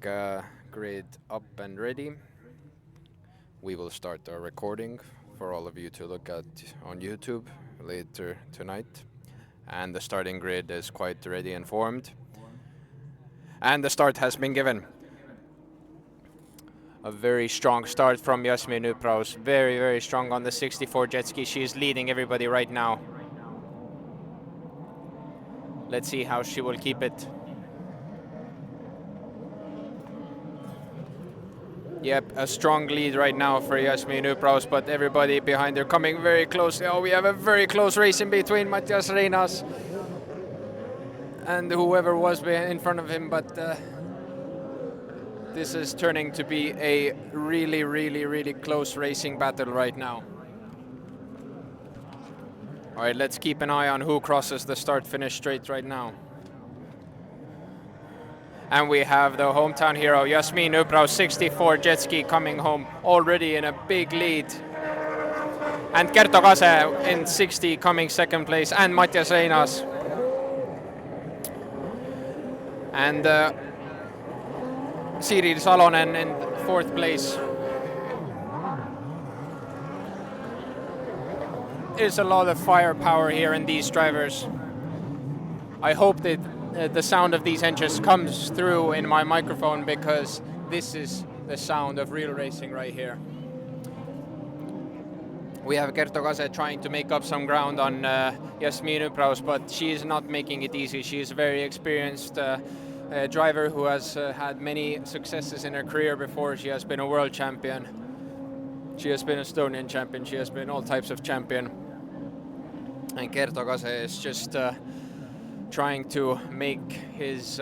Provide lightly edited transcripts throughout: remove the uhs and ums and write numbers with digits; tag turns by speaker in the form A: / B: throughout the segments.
A: Grid up and ready. We will start our recording for all of you to look at on YouTube later tonight. And the starting grid is quite ready and formed. And the start has been given. A very strong start from Jasmine Upraus. Very, very strong on the 64 jet ski. She is leading everybody right now. Let's see how she will keep it. Yep, a strong lead right now for Jasmine Upraus, but everybody behind her coming very closely. Oh, we have a very close race in between Matias Reinas and whoever was in front of him, but this is turning to be a really, really, really close racing battle right now. All right, let's keep an eye on who crosses the start-finish straight right now. And we have the hometown hero, Jasmine Upraus, 64 jet ski, coming home already in a big lead. And Kerto Kase in 60 coming second place, and Matias Reinas. And Siiri Salonen in fourth place. There's a lot of firepower here in these drivers. I hope that the sound of these engines comes through in my microphone, because this is the sound of real racing right here. We have Kerto Kase trying to make up some ground on Jasmine Upraus, but she is not making it easy. She is a very experienced driver who has had many successes in her career before. She has been a world champion. She has been Estonian champion. She has been all types of champion. And Kerto Kase is just trying to make his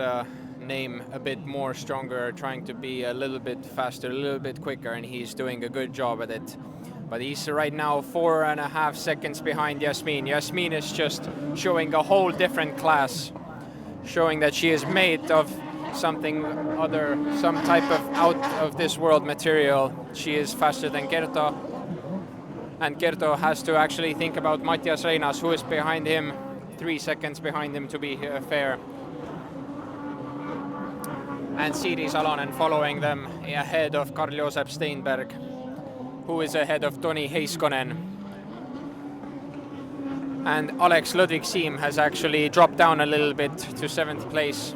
A: name a bit more stronger, trying to be a little bit faster, a little bit quicker, and he's doing a good job at it. But he's right now 4.5 seconds behind Jasmine. Jasmine is just showing a whole different class, showing that she is made of something other, some type of out of this world material. She is faster than Kerto, and Kerto has to actually think about Matias Reinas, who is behind him, 3 seconds behind him to be fair. And Siiri Salonen following them ahead of Karl-Josep Steinberg, who is ahead of Toni Heiskonen. And Alex Ludvig-Siim has actually dropped down a little bit to 7th place.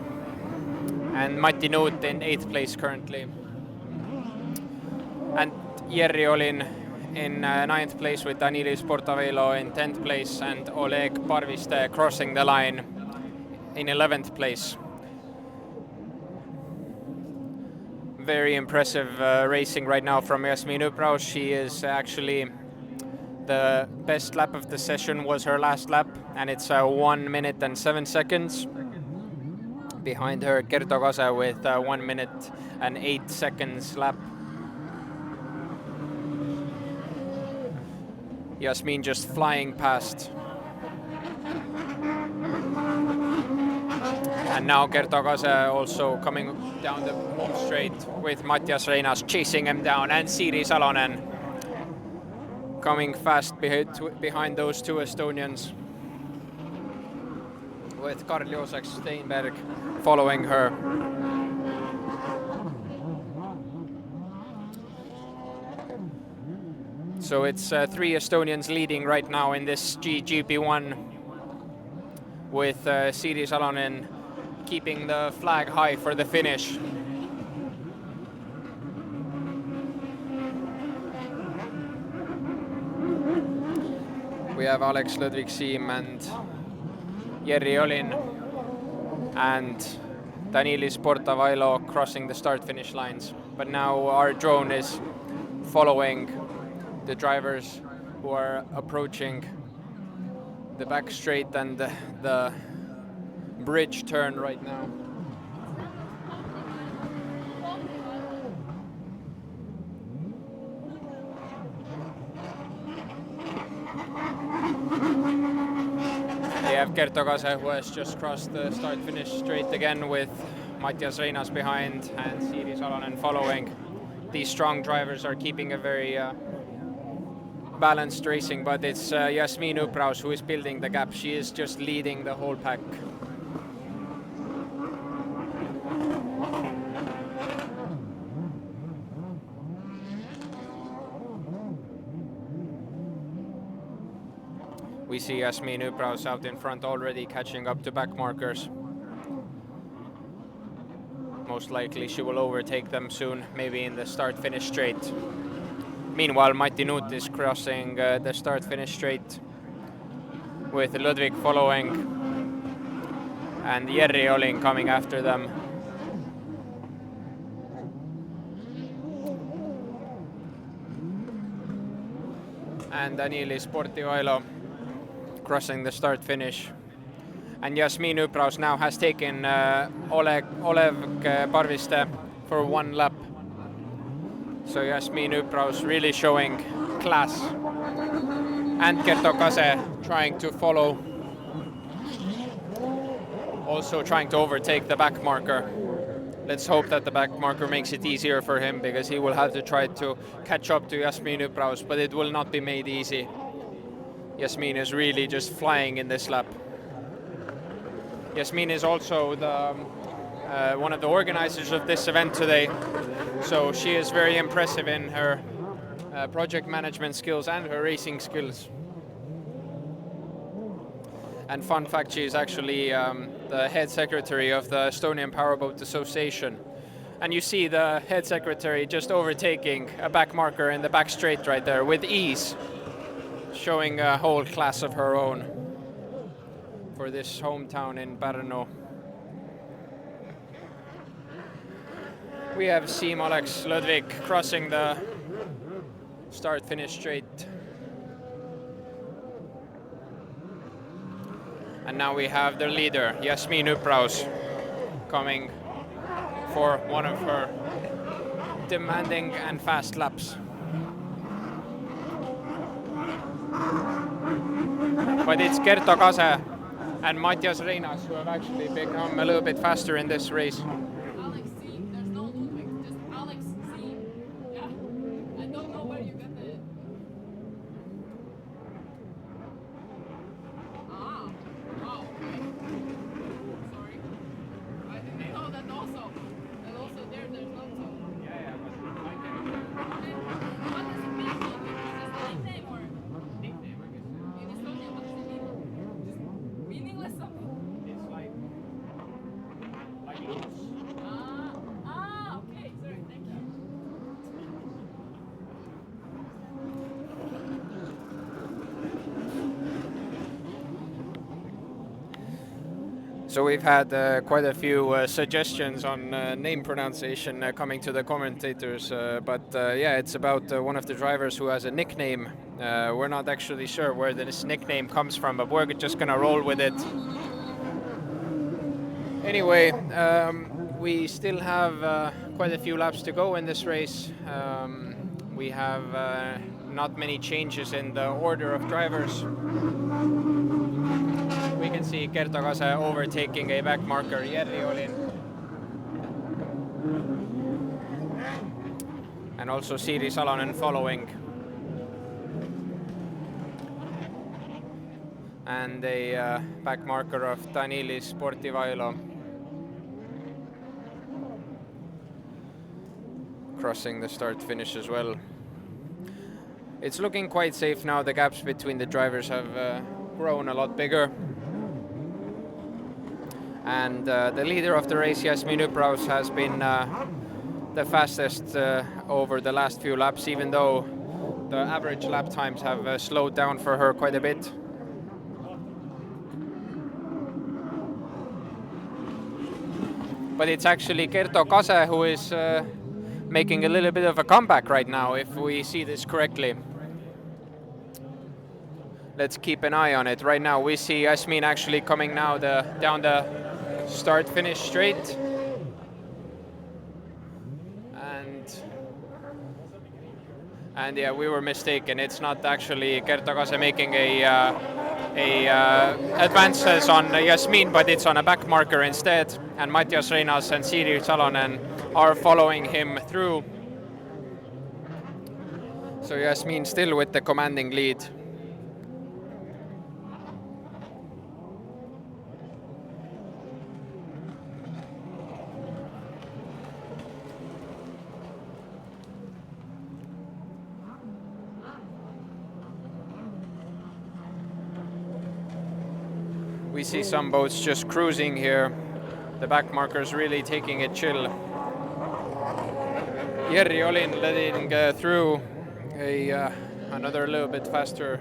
A: And Matti Nuut in 8th place currently. And Jerry Olin in 9th place with Danilis Portavelo in 10th place, and Oleg Parviste crossing the line in 11th place. Very impressive racing right now from Jasmine Upraus. She is actually, the best lap of the session was her last lap, and it's 1 minute and 7 seconds. Behind her, Kerto Kase with 1 minute and 8 seconds lap. Jasmine just flying past. And now Kerto Kase also coming down the home straight with Matias Reinas chasing him down, and Siiri Salonen coming fast behind those two Estonians, with Karl-Josep Steinberg following her. So it's 3 Estonians leading right now in this GP1, with Siiri Salonen keeping the flag high for the finish. We have Alex Ludvig-Siim and Jerry Olin and Danilis Portavelo crossing the start-finish lines. But now our drone is following the drivers who are approaching the back straight and the bridge turn right now. We have Kerto Kase, who has just crossed the start-finish straight again, with Matias Reinas behind and Siiri Salonen following. These strong drivers are keeping a very balanced racing, but it's Jasmine Upraus who is building the gap. She is just leading the whole pack. We see Jasmine Upraus out in front already, catching up to back markers. Most likely she will overtake them soon, maybe in the start-finish straight. Meanwhile, Matti Nuut is crossing the start-finish straight with Ludwig following and Jerry Olin coming after them. And Danieli Sportivailo crossing the start-finish. And Jasmine Upraus now has taken Olev Parviste for 1 lap. So Jasmine Upraus really showing class. And Kerto Kase trying to follow. Also trying to overtake the back marker. Let's hope that the back marker makes it easier for him, because he will have to try to catch up to Jasmine Upraus, but it will not be made easy. Jasmine is really just flying in this lap. Jasmine is also one of the organizers of this event today, so she is very impressive in her project management skills and her racing skills. And fun fact, she is actually the head secretary of the Estonian Powerboat Association. And you see the head secretary just overtaking a back marker in the back straight right there with ease, showing a whole class of her own for this hometown in Pärnu. We have Siim Alex Ludwig crossing the start-finish straight. And now we have their leader, Jasmine Upraus, coming for one of her demanding and fast laps. But it's Kerto Kase and Mattias Reinas who have actually become a little bit faster in this race.
B: Alex C. There's no Ludwig, just Alex C. Yeah. I don't know where you got the... Ah. Oh, okay. Sorry. I didn't know that also. And also there's not so.
A: Yeah, but I can...
B: What does it mean, Ludwig? Is this the nickname or...
A: Nickname, I guess.
B: In Estonia, what does it mean? Just meaningless something?
A: It's like loose.
B: Okay, sorry, thank you.
A: So we've had quite a few suggestions on name pronunciation coming to the commentators, but yeah, it's about one of the drivers who has a nickname. We're not actually sure where this nickname comes from, but we're just gonna roll with it. Anyway, we still have quite a few laps to go in this race. We have not many changes in the order of drivers. We can see Kerto Kase overtaking a back marker, Jerry Olin. And also Siiri Salonen following. And a back marker of Danieli Sportivailo crossing the start-finish as well. It's looking quite safe now. The gaps between the drivers have grown a lot bigger. And the leader of the race, Jasmine Upraus, has been the fastest over the last few laps, even though the average lap times have slowed down for her quite a bit. But it's actually Kerto Kase who is making a little bit of a comeback right now, if we see this correctly. Let's keep an eye on it. Right now we see Jasmine actually coming now down the start-finish straight. And yeah, we were mistaken. It's not actually Kerto Kase making advances on Jasmine, but it's on a back marker instead. And Mattias Reinas and Siiri Salonen are following him through. So Jasmine still with the commanding lead. We see some boats just cruising here. The back markers really taking it chill. Jerry Olin letting through another little bit faster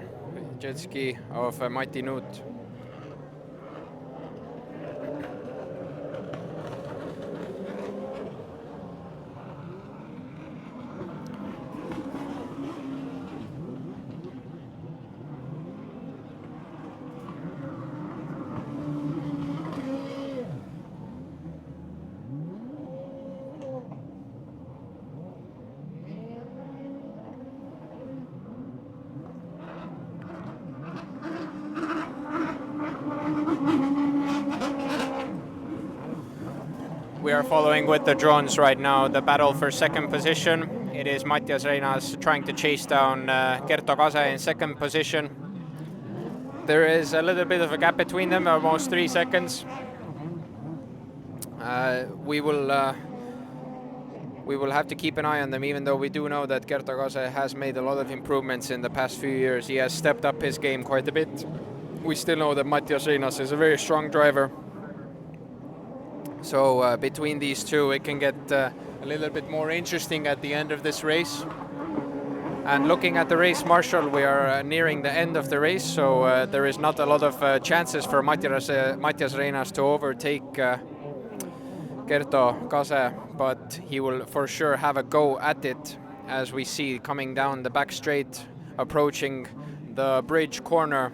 A: jet ski of Mati Nuut. We are following with the drones right now the battle for second position. It is Mattias Reinas trying to chase down Kerto Kase in second position. There is a little bit of a gap between them, almost 3 seconds. We will have to keep an eye on them, even though we do know that Kerto Kase has made a lot of improvements in the past few years. He has stepped up his game quite a bit. We still know that Mattias Reinas is a very strong driver. So between these two, it can get a little bit more interesting at the end of this race. And looking at the race, Marshall, we are nearing the end of the race, so there is not a lot of chances for Mattias Reinas to overtake Kerto Kase, but he will for sure have a go at it, as we see coming down the back straight, approaching the bridge corner.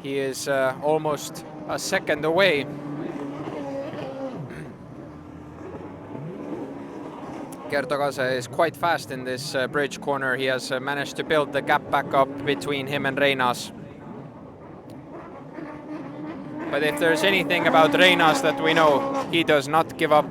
A: He is almost a second away. Kerto Kase is quite fast in this bridge corner. He has managed to build the gap back up between him and Reinas. But if there's anything about Reinas that we know, he does not give up.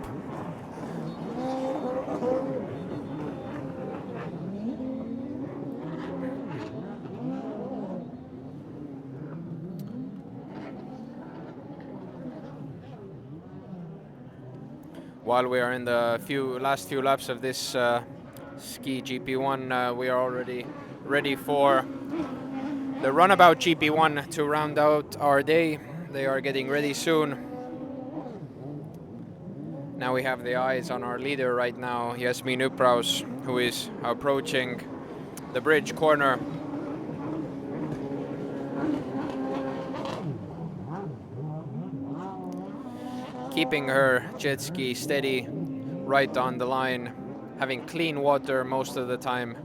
A: While we are in the last few laps of this ski GP1, we are already ready for the runabout GP1 to round out our day. They are getting ready soon. Now we have the eyes on our leader right now, Jasmin Upraus, who is approaching the bridge corner. Keeping her jet ski steady right on the line, having clean water most of the time.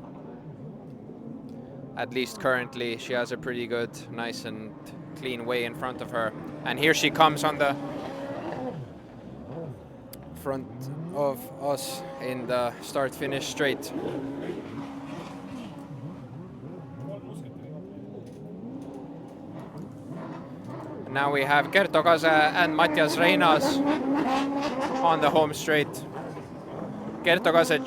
A: At least currently, she has a pretty good, nice and clean way in front of her. And here she comes on the front of us in the start-finish straight. Now we have Kerto Kase and Mattias Reinas on the home straight. Kerto Kase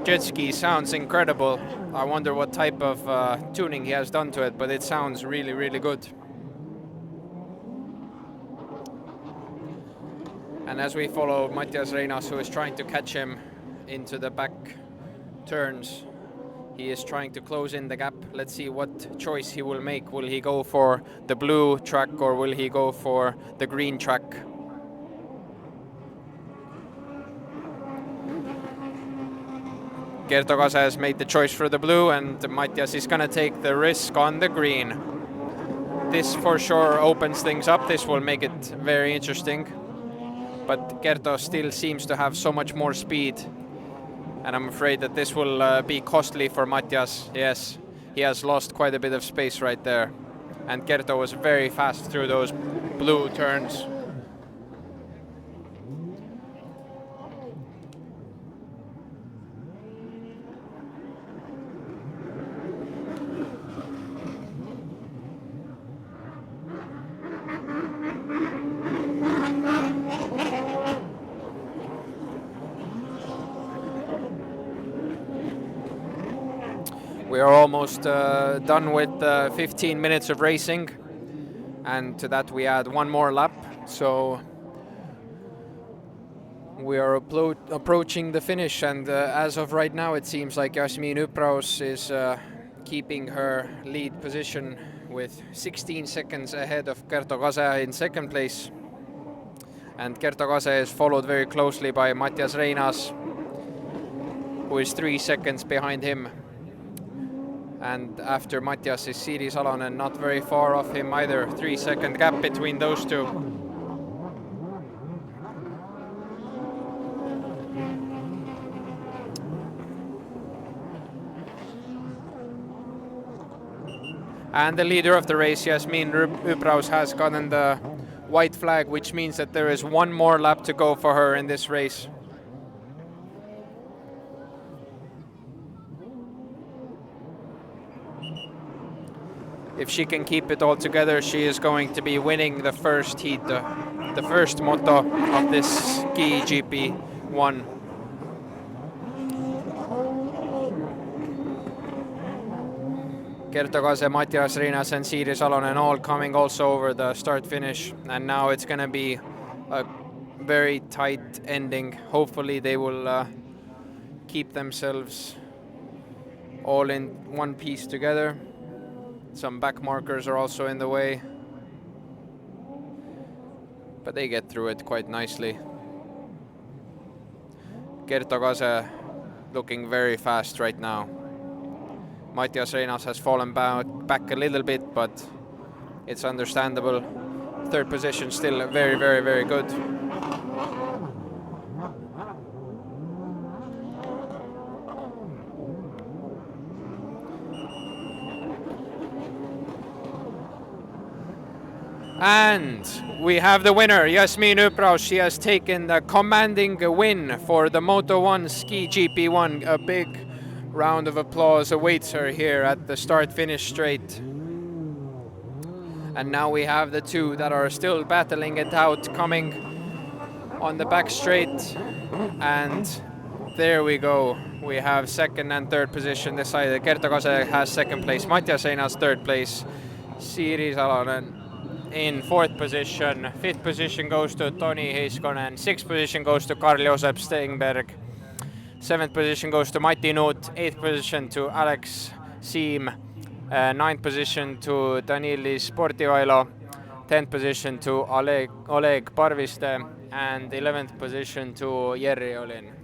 A: jet ski sounds incredible. I wonder what type of tuning he has done to it, but it sounds really, really good. And as we follow Mattias Reinas, who is trying to catch him into the back turns, he is trying to close in the gap. Let's see what choice he will make. Will he go for the blue track or will he go for the green track? Kerto Kase has made the choice for the blue, and Mattias is going to take the risk on the green. This for sure opens things up. This will make it very interesting. But Kerto still seems to have so much more speed. And I'm afraid that this will be costly for Mattias. Yes, he has lost quite a bit of space right there. And Kerto was very fast through those blue turns. We are almost done with 15 minutes of racing, and to that we add one more lap, so we are approaching the finish, and as of right now it seems like Jasmin Upraus is keeping her lead position with 16 seconds ahead of Kerto Kase in second place. And Kerto Kase is followed very closely by Mattias Reinas, who is 3 seconds behind him. And after Mattias is Siiri Salonen, not very far off him either. 3 second gap between those two. And the leader of the race, Jasmin Upraus, has gotten the white flag, which means that there is one more lap to go for her in this race. If she can keep it all together, she is going to be winning the first heat, the first moto of this ski GP1. Kerto Kase, Mattias Reinas and Siiri Salonen all coming also over the start finish, and now it's going to be a very tight ending. Hopefully they will keep themselves all in one piece together. Some back markers are also in the way, but they get through it quite nicely. Kerto Kase looking very fast right now. Mattias Reinas has fallen back a little bit, but it's understandable. Third position still very, very, very good. And we have the winner, Jasmin Upraus. She has taken the commanding win for the Moto1 Ski GP1. A big round of applause awaits her here at the start-finish straight. And now we have the two that are still battling it out, coming on the back straight. And there we go. We have second and third position decided. Kerto Kase has second place, Mattias Reinas third place, Siiri Salonen in fourth position. Fifth position goes to Toni Heiskonen. Sixth position goes to Karl-Josep Steenberg. Seventh position goes to Mati Nuut. Eighth position to Alex Siim. Ninth position to Danilis Sportivailo. 10th position to Oleg Parviste. And 11th position to Jerry Olin.